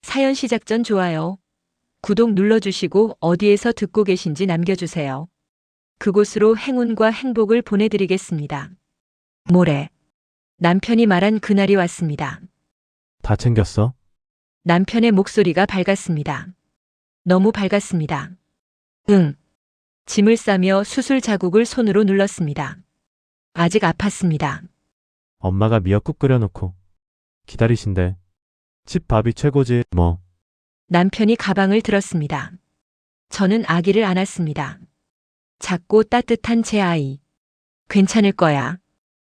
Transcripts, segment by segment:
사연 시작 전 좋아요, 구독 눌러주시고 어디에서 듣고 계신지 남겨주세요. 그곳으로 행운과 행복을 보내드리겠습니다. 모레. 남편이 말한 그날이 왔습니다. 다 챙겼어? 남편의 목소리가 밝았습니다. 너무 밝았습니다. 응. 짐을 싸며 수술 자국을 손으로 눌렀습니다. 아직 아팠습니다. 엄마가 미역국 끓여놓고 기다리신대. 집 밥이 최고지, 뭐. 남편이 가방을 들었습니다. 저는 아기를 안았습니다. 작고 따뜻한 제 아이. 괜찮을 거야.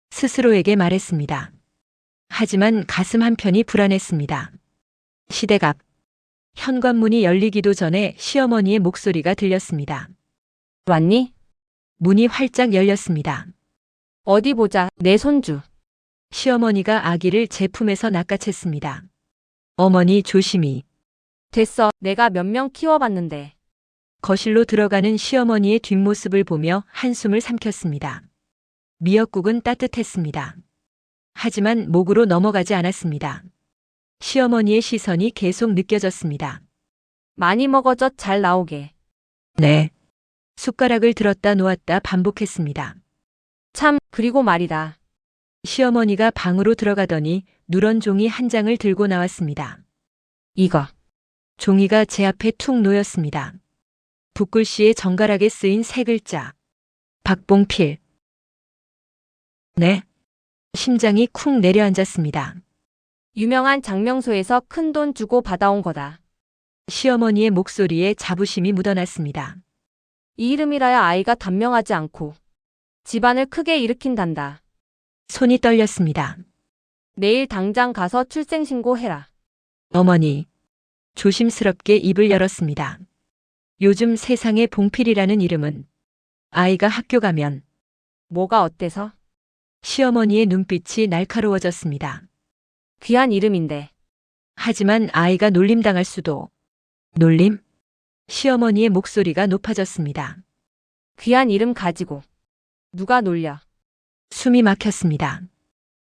스스로에게 말했습니다. 하지만 가슴 한편이 불안했습니다. 시댁 앞. 현관문이 열리기도 전에 시어머니의 목소리가 들렸습니다. 왔니? 문이 활짝 열렸습니다. 어디 보자, 내 손주. 시어머니가 아기를 제 품에서 낚아챘습니다. 어머니 조심히. 됐어, 내가 몇 명 키워봤는데. 거실로 들어가는 시어머니의 뒷모습을 보며 한숨을 삼켰습니다. 미역국은 따뜻했습니다. 하지만 목으로 넘어가지 않았습니다. 시어머니의 시선이 계속 느껴졌습니다. 많이 먹어줘, 잘 나오게. 네. 숟가락을 들었다 놓았다 반복했습니다. 참, 그리고 말이다. 시어머니가 방으로 들어가더니 누런 종이 한 장을 들고 나왔습니다. 이거. 종이가 제 앞에 툭 놓였습니다. 붓글씨에 정갈하게 쓰인 세 글자. 박봉필. 네. 심장이 쿵 내려앉았습니다. 유명한 장명소에서 큰 돈 주고 받아온 거다. 시어머니의 목소리에 자부심이 묻어났습니다. 이 이름이라야 아이가 단명하지 않고 집안을 크게 일으킨단다. 손이 떨렸습니다. 내일 당장 가서 출생신고해라. 어머니. 조심스럽게 입을 열었습니다. 요즘 세상에 봉필이라는 이름은 아이가 학교 가면 뭐가 어때서? 시어머니의 눈빛이 날카로워졌습니다. 귀한 이름인데. 하지만 아이가 놀림당할 수도. 놀림? 시어머니의 목소리가 높아졌습니다. 귀한 이름 가지고 누가 놀려? 숨이 막혔습니다.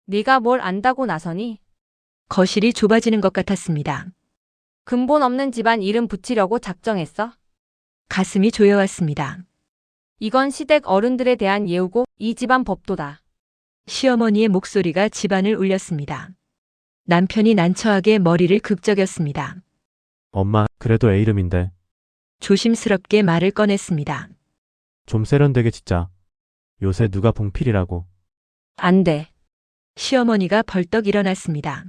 네가 뭘 안다고 나서니? 거실이 좁아지는 것 같았습니다. 근본 없는 집안 이름 붙이려고 작정했어? 가슴이 조여왔습니다. 이건 시댁 어른들에 대한 예우고 이 집안 법도다. 시어머니의 목소리가 집안을 울렸습니다. 남편이 난처하게 머리를 극적였습니다. 엄마, 그래도 애 이름인데. 조심스럽게 말을 꺼냈습니다. 좀 세련되게 짓자. 요새 누가 봉필이라고. 안 돼. 시어머니가 벌떡 일어났습니다.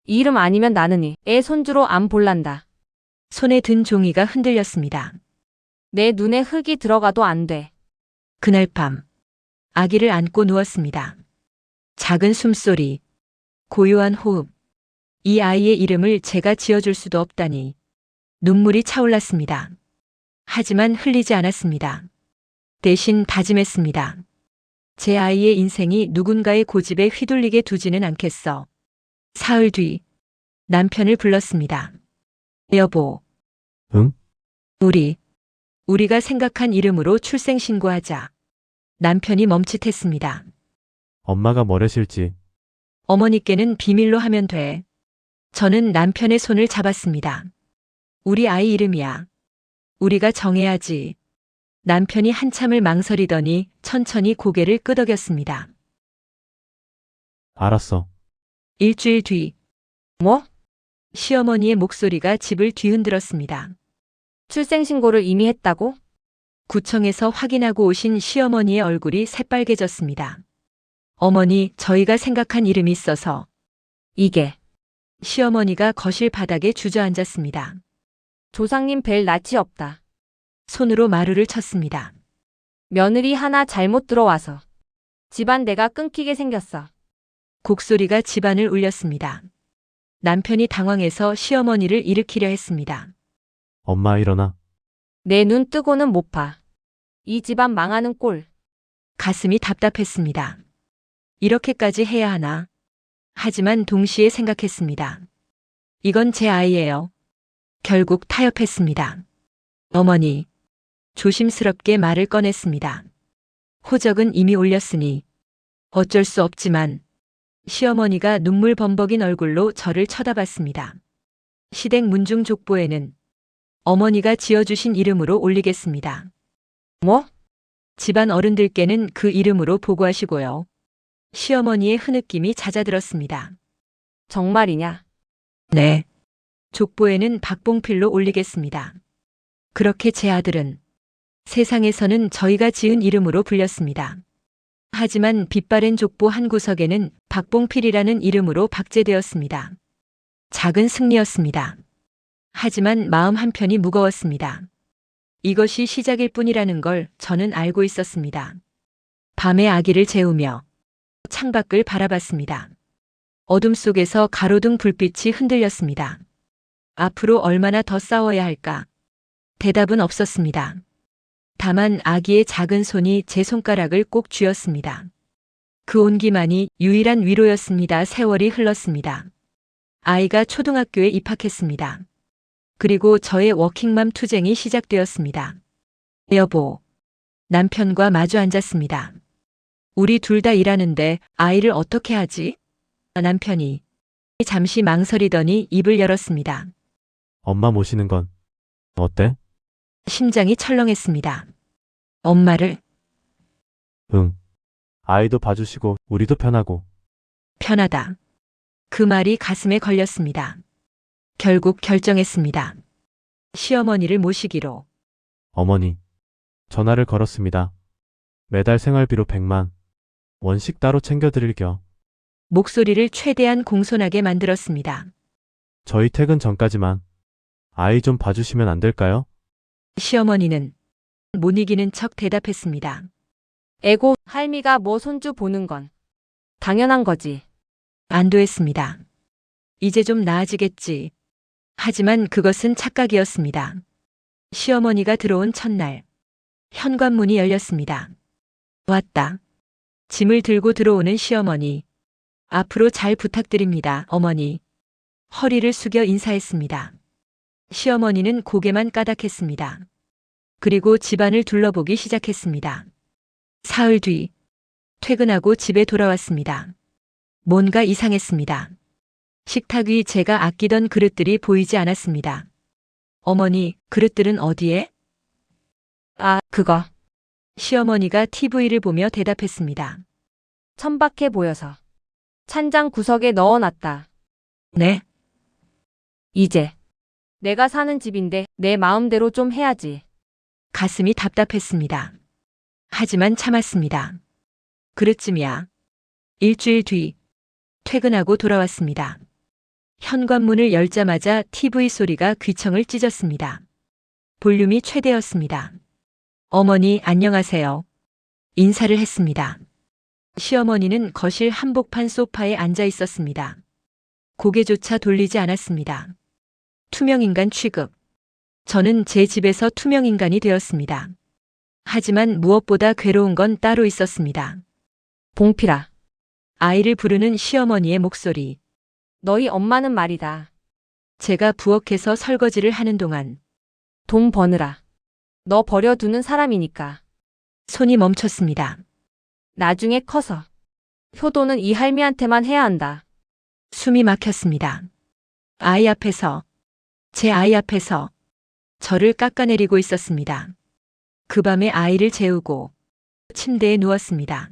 이 이름 아니면 나는이 애 손주로 안 볼란다. 손에 든 종이가 흔들렸습니다. 내 눈에 흙이 들어가도 안 돼. 그날 밤 아기를 안고 누웠습니다. 작은 숨소리, 고요한 호흡. 이 아이의 이름을 제가 지어줄 수도 없다니. 눈물이 차올랐습니다. 하지만 흘리지 않았습니다. 대신 다짐했습니다. 제 아이의 인생이 누군가의 고집에 휘둘리게 두지는 않겠어. 사흘 뒤 남편을 불렀습니다. 여보. 응? 우리가 생각한 이름으로 출생신고하자. 남편이 멈칫했습니다. 엄마가 뭐래실지. 어머니께는 비밀로 하면 돼. 저는 남편의 손을 잡았습니다. 우리 아이 이름이야. 우리가 정해야지. 남편이 한참을 망설이더니 천천히 고개를 끄덕였습니다. 알았어. 일주일 뒤 뭐? 시어머니의 목소리가 집을 뒤흔들었습니다. 출생신고를 이미 했다고? 구청에서 확인하고 오신 시어머니의 얼굴이 새빨개졌습니다. 어머니, 저희가 생각한 이름이 있어서. 이게. 시어머니가 거실 바닥에 주저앉았습니다. 조상님 뵐 낯이 없다. 손으로 마루를 쳤습니다. 며느리 하나 잘못 들어와서 집안 내가 끊기게 생겼어. 곡소리가 집안을 울렸습니다. 남편이 당황해서 시어머니를 일으키려 했습니다. 엄마 일어나. 내 눈 뜨고는 못 봐. 이 집안 망하는 꼴. 가슴이 답답했습니다. 이렇게까지 해야 하나? 하지만 동시에 생각했습니다. 이건 제 아이예요. 결국 타협했습니다. 어머니. 조심스럽게 말을 꺼냈습니다. 호적은 이미 올렸으니 어쩔 수 없지만 시어머니가 눈물 범벅인 얼굴로 저를 쳐다봤습니다. 시댁 문중 족보에는 어머니가 지어주신 이름으로 올리겠습니다. 뭐? 집안 어른들께는 그 이름으로 보고하시고요. 시어머니의 흐느낌이 잦아들었습니다. 정말이냐? 네. 족보에는 박봉필로 올리겠습니다. 그렇게 제 아들은 세상에서는 저희가 지은 이름으로 불렸습니다. 하지만 빛바랜 족보 한 구석에는 박봉필이라는 이름으로 박제되었습니다. 작은 승리였습니다. 하지만 마음 한편이 무거웠습니다. 이것이 시작일 뿐이라는 걸 저는 알고 있었습니다. 밤에 아기를 재우며 창밖을 바라봤습니다. 어둠 속에서 가로등 불빛이 흔들렸습니다. 앞으로 얼마나 더 싸워야 할까? 대답은 없었습니다. 다만 아기의 작은 손이 제 손가락을 꼭 쥐었습니다. 그 온기만이 유일한 위로였습니다. 세월이 흘렀습니다. 아이가 초등학교에 입학했습니다. 그리고 저의 워킹맘 투쟁이 시작되었습니다. 여보, 남편과 마주 앉았습니다. 우리 둘 다 일하는데 아이를 어떻게 하지? 남편이 잠시 망설이더니 입을 열었습니다. 엄마 모시는 건 어때? 심장이 철렁했습니다. 엄마를 응. 아이도 봐주시고 우리도 편하고. 편하다. 그 말이 가슴에 걸렸습니다. 결국 결정했습니다. 시어머니를 모시기로. 어머니. 전화를 걸었습니다. 매달 생활비로 100만. 원씩 따로 챙겨드릴 겸. 목소리를 최대한 공손하게 만들었습니다. 저희 퇴근 전까지만 아이 좀 봐주시면 안 될까요? 시어머니는 못 이기는 척 대답했습니다. 에고, 할미가 뭐 손주 보는 건 당연한 거지. 안도했습니다. 이제 좀 나아지겠지. 하지만 그것은 착각이었습니다. 시어머니가 들어온 첫날, 현관문이 열렸습니다. 왔다. 짐을 들고 들어오는 시어머니. 앞으로 잘 부탁드립니다, 어머니. 허리를 숙여 인사했습니다. 시어머니는 고개만 까닥했습니다. 그리고 집안을 둘러보기 시작했습니다. 사흘 뒤, 퇴근하고 집에 돌아왔습니다. 뭔가 이상했습니다. 식탁 위 제가 아끼던 그릇들이 보이지 않았습니다. 어머니, 그릇들은 어디에? 아, 그거. 시어머니가 TV를 보며 대답했습니다. 천박해 보여서. 찬장 구석에 넣어놨다. 네, 이제. 내가 사는 집인데 내 마음대로 좀 해야지. 가슴이 답답했습니다. 하지만 참았습니다. 그릇쯤이야. 일주일 뒤, 퇴근하고 돌아왔습니다. 현관문을 열자마자 TV 소리가 귀청을 찢었습니다. 볼륨이 최대였습니다. 어머니, 안녕하세요. 인사를 했습니다. 시어머니는 거실 한복판 소파에 앉아 있었습니다. 고개조차 돌리지 않았습니다. 투명인간 취급. 저는 제 집에서 투명인간이 되었습니다. 하지만 무엇보다 괴로운 건 따로 있었습니다. 봉필아, 아이를 부르는 시어머니의 목소리. 너희 엄마는 말이다. 제가 부엌에서 설거지를 하는 동안 돈 버느라. 너 버려두는 사람이니까. 손이 멈췄습니다. 나중에 커서. 효도는 이 할미한테만 해야 한다. 숨이 막혔습니다. 아이 앞에서, 제 아이 앞에서 저를 깎아내리고 있었습니다. 그 밤에 아이를 재우고 침대에 누웠습니다.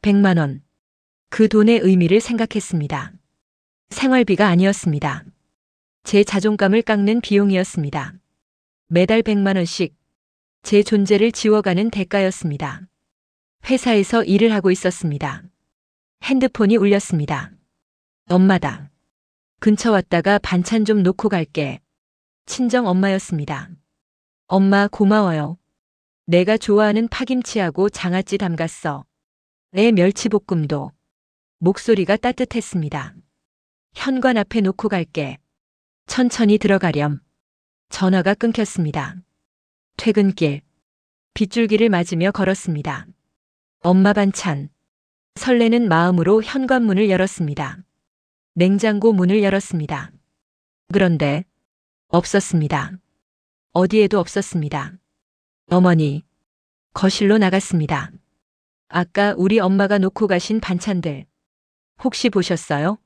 100만 원. 그 돈의 의미를 생각했습니다. 생활비가 아니었습니다. 제 자존감을 깎는 비용이었습니다. 매달 100만 원씩 제 존재를 지워가는 대가였습니다. 회사에서 일을 하고 있었습니다. 핸드폰이 울렸습니다. 엄마다. 근처 왔다가 반찬 좀 놓고 갈게. 친정 엄마였습니다. 엄마 고마워요. 내가 좋아하는 파김치하고 장아찌 담갔어. 내 멸치볶음도. 목소리가 따뜻했습니다. 현관 앞에 놓고 갈게. 천천히 들어가렴. 전화가 끊겼습니다. 퇴근길. 빗줄기를 맞으며 걸었습니다. 엄마 반찬. 설레는 마음으로 현관문을 열었습니다. 냉장고 문을 열었습니다. 그런데 없었습니다. 어디에도 없었습니다. 어머니, 거실로 나갔습니다. 아까 우리 엄마가 놓고 가신 반찬들. 혹시 보셨어요?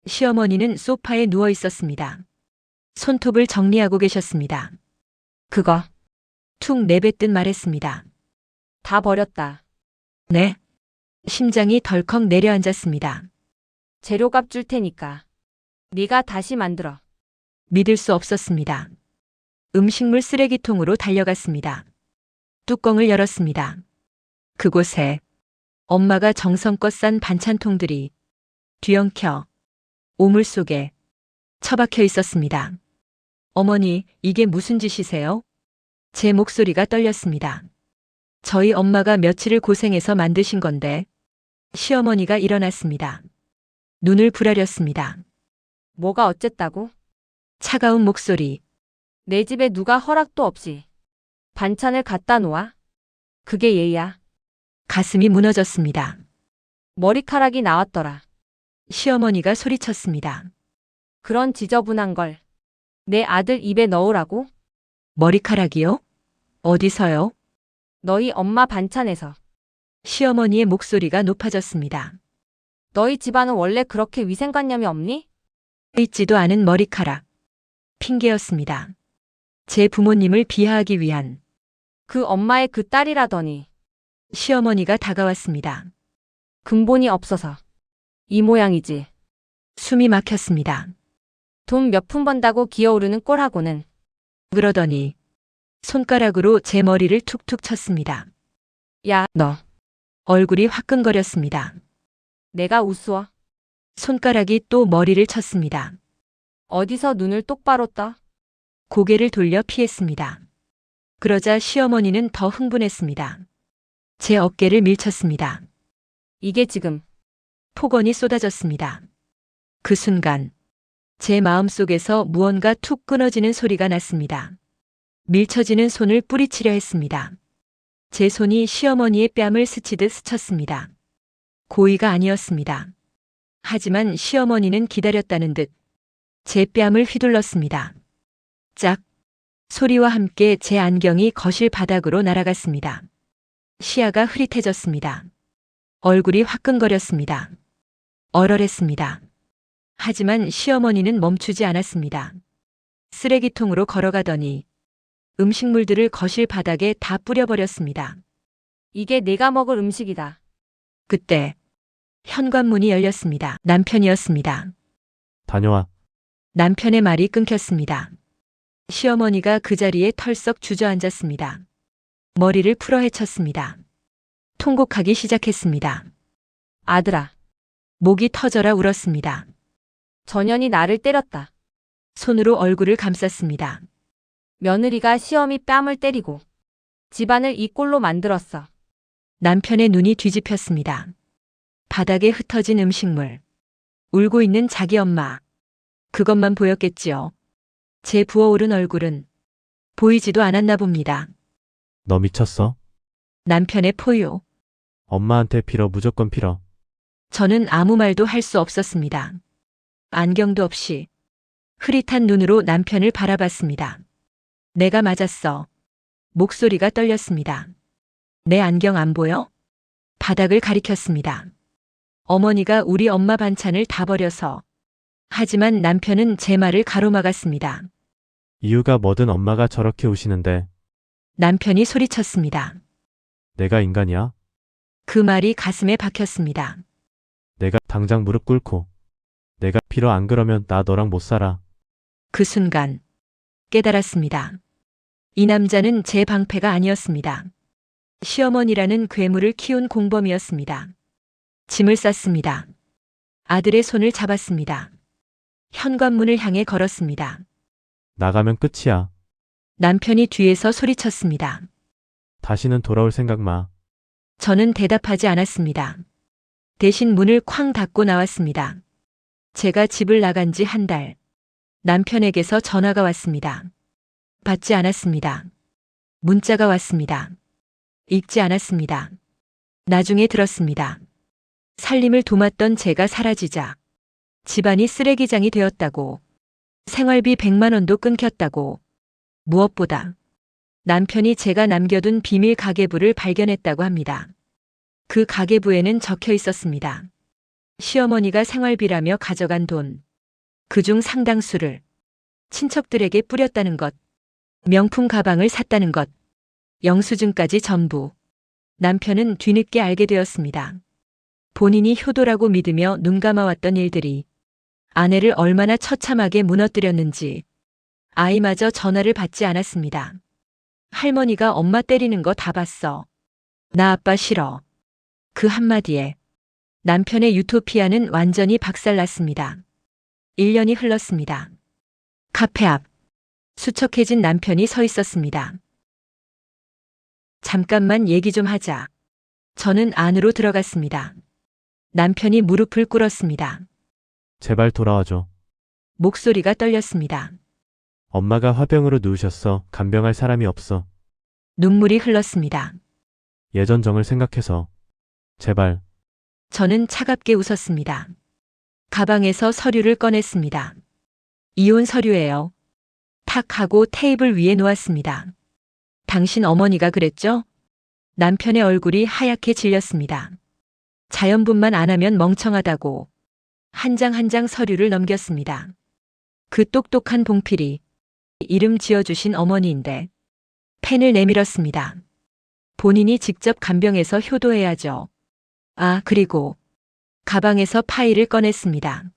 시어머니는 소파에 누워 있었습니다. 손톱을 정리하고 계셨습니다. 그거 툭 내뱉듯 말했습니다. 다 버렸다. 네. 심장이 덜컥 내려앉았습니다. 재료값 줄 테니까. 네가 다시 만들어. 믿을 수 없었습니다. 음식물 쓰레기통으로 달려갔습니다. 뚜껑을 열었습니다. 그곳에 엄마가 정성껏 싼 반찬통들이 뒤엉켜 오물 속에 처박혀 있었습니다. 어머니, 이게 무슨 짓이세요? 제 목소리가 떨렸습니다. 저희 엄마가 며칠을 고생해서 만드신 건데. 시어머니가 일어났습니다. 눈을 부라렸습니다. 뭐가 어쨌다고? 차가운 목소리. 내 집에 누가 허락도 없이 반찬을 갖다 놓아? 그게 예의야. 가슴이 무너졌습니다. 머리카락이 나왔더라. 시어머니가 소리쳤습니다. 그런 지저분한 걸 내 아들 입에 넣으라고? 머리카락이요? 어디서요? 너희 엄마 반찬에서. 시어머니의 목소리가 높아졌습니다. 너희 집안은 원래 그렇게 위생관념이 없니? 있지도 않은 머리카락. 핑계였습니다. 제 부모님을 비하하기 위한. 그 엄마의 그 딸이라더니 시어머니가 다가왔습니다. 근본이 없어서 이 모양이지. 숨이 막혔습니다. 돈 몇 푼 번다고 기어오르는 꼴하고는. 그러더니 손가락으로 제 머리를 툭툭 쳤습니다. 야, 너. 얼굴이 화끈거렸습니다. 내가 우스워? 손가락이 또 머리를 쳤습니다. 어디서 눈을 똑바로 떠? 고개를 돌려 피했습니다. 그러자 시어머니는 더 흥분했습니다. 제 어깨를 밀쳤습니다. 이게 지금 폭언이 쏟아졌습니다. 그 순간 제 마음속에서 무언가 툭 끊어지는 소리가 났습니다. 밀쳐지는 손을 뿌리치려 했습니다. 제 손이 시어머니의 뺨을 스치듯 스쳤습니다. 고의가 아니었습니다. 하지만 시어머니는 기다렸다는 듯 제 뺨을 휘둘렀습니다. 짝! 소리와 함께 제 안경이 거실 바닥으로 날아갔습니다. 시야가 흐릿해졌습니다. 얼굴이 화끈거렸습니다. 얼얼했습니다. 하지만 시어머니는 멈추지 않았습니다. 쓰레기통으로 걸어가더니 음식물들을 거실 바닥에 다 뿌려버렸습니다. 이게 내가 먹을 음식이다. 그때 현관문이 열렸습니다. 남편이었습니다. 다녀와. 남편의 말이 끊겼습니다. 시어머니가 그 자리에 털썩 주저앉았습니다. 머리를 풀어 헤쳤습니다. 통곡하기 시작했습니다. 아들아, 목이 터져라 울었습니다. 전현이 나를 때렸다. 손으로 얼굴을 감쌌습니다. 며느리가 시어미 뺨을 때리고 집안을 이 꼴로 만들었어. 남편의 눈이 뒤집혔습니다. 바닥에 흩어진 음식물. 울고 있는 자기 엄마. 그것만 보였겠지요. 제 부어오른 얼굴은 보이지도 않았나 봅니다. 너 미쳤어? 남편의 포효. 엄마한테 빌어 무조건 빌어. 저는 아무 말도 할 수 없었습니다. 안경도 없이 흐릿한 눈으로 남편을 바라봤습니다. 내가 맞았어. 목소리가 떨렸습니다. 내 안경 안 보여? 바닥을 가리켰습니다. 어머니가 우리 엄마 반찬을 다 버려서. 하지만 남편은 제 말을 가로막았습니다. 이유가 뭐든 엄마가 저렇게 우시는데 남편이 소리쳤습니다. 내가 인간이야? 그 말이 가슴에 박혔습니다. 내가 당장 무릎 꿇고 내가 빌어 안 그러면 나 너랑 못 살아. 그 순간 깨달았습니다. 이 남자는 제 방패가 아니었습니다. 시어머니라는 괴물을 키운 공범이었습니다. 짐을 쌌습니다. 아들의 손을 잡았습니다. 현관문을 향해 걸었습니다. 나가면 끝이야. 남편이 뒤에서 소리쳤습니다. 다시는 돌아올 생각 마. 저는 대답하지 않았습니다. 대신 문을 쾅 닫고 나왔습니다. 제가 집을 나간 지 한 달. 남편에게서 전화가 왔습니다. 받지 않았습니다. 문자가 왔습니다. 읽지 않았습니다. 나중에 들었습니다. 살림을 도맡던 제가 사라지자 집안이 쓰레기장이 되었다고. 생활비 100만 원도 끊겼다고. 무엇보다 남편이 제가 남겨둔 비밀 가계부를 발견했다고 합니다. 그 가계부에는 적혀 있었습니다. 시어머니가 생활비라며 가져간 돈. 그중 상당수를 친척들에게 뿌렸다는 것, 명품 가방을 샀다는 것, 영수증까지 전부. 남편은 뒤늦게 알게 되었습니다. 본인이 효도라고 믿으며 눈 감아왔던 일들이 아내를 얼마나 처참하게 무너뜨렸는지. 아이마저 전화를 받지 않았습니다. 할머니가 엄마 때리는 거 다 봤어. 나 아빠 싫어. 그 한마디에 남편의 유토피아는 완전히 박살났습니다. 1년이 흘렀습니다. 카페 앞 수척해진 남편이 서 있었습니다. 잠깐만 얘기 좀 하자. 저는 안으로 들어갔습니다. 남편이 무릎을 꿇었습니다. 제발 돌아와줘. 목소리가 떨렸습니다. 엄마가 화병으로 누우셨어. 간병할 사람이 없어. 눈물이 흘렀습니다. 예전 정을 생각해서. 제발. 저는 차갑게 웃었습니다. 가방에서 서류를 꺼냈습니다. 이혼 서류예요. 탁 하고 테이블 위에 놓았습니다. 당신 어머니가 그랬죠? 남편의 얼굴이 하얗게 질렸습니다. 자연분만 안 하면 멍청하다고. 한 장 한 장 서류를 넘겼습니다. 그 똑똑한 봉필이 이름 지어주신 어머니인데 펜을 내밀었습니다. 본인이 직접 간병해서 효도해야죠. 아, 그리고 가방에서 파일을 꺼냈습니다.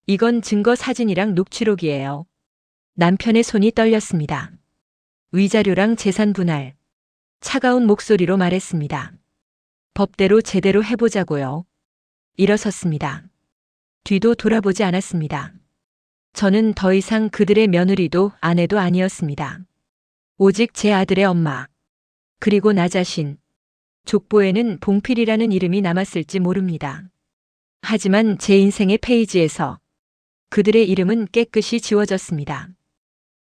이건 증거 사진이랑 녹취록이에요. 남편의 손이 떨렸습니다. 위자료랑 재산 분할. 차가운 목소리로 말했습니다. 법대로 제대로 해보자고요. 일어섰습니다. 뒤도 돌아보지 않았습니다. 저는 더 이상 그들의 며느리도 아내도 아니었습니다. 오직 제 아들의 엄마. 그리고 나 자신. 족보에는 봉필이라는 이름이 남았을지 모릅니다. 하지만 제 인생의 페이지에서 그들의 이름은 깨끗이 지워졌습니다.